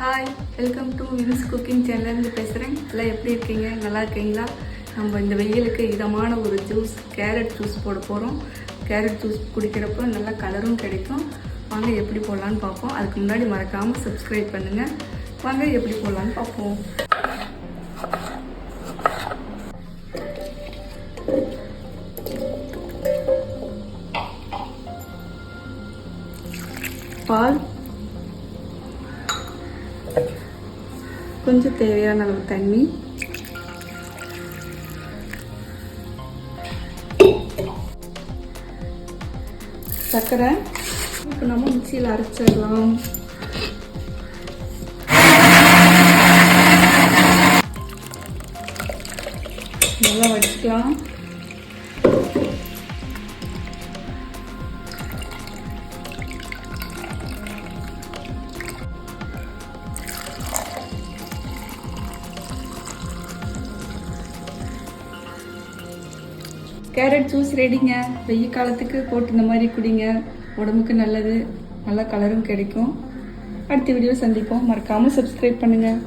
Hi, welcome to Vin's cooking சேனல்லேருந்து பேசுகிறேன். எல்லாம் எப்படி இருக்கீங்க? நல்லா இருக்கீங்களா? நம்ம இந்த வெயிலுக்கு இதமான ஒரு ஜூஸ், கேரட் ஜூஸ் போட போகிறோம். கேரட் ஜூஸ் குடிக்கிறப்போ நல்லா கலரும் கிடைக்கும். வாங்க எப்படி போடலான்னு பார்ப்போம். அதுக்கு முன்னாடி மறக்காமல் சப்ஸ்கிரைப் பண்ணுங்கள். வாங்க எப்படி போடலான்னு பார்ப்போம். பால், கொஞ்சம் தேவையான அளவு தண்ணி, சர்க்கரை. இப்போ நம்ம மிக்சியில் அரைச்சிடலாம். நல்லா வடிச்சுக்கலாம். Carrot juice ரெடிங்க. வெயில் காலத்துக்கு போட்டு இந்த மாதிரி குடிங்க, உடம்புக்கு நல்லது, நல்ல கலரும் கிடைக்கும். அடுத்த வீடியோ சந்திப்போம். மறக்காமல் சப்ஸ்கிரைப் பண்ணுங்கள்.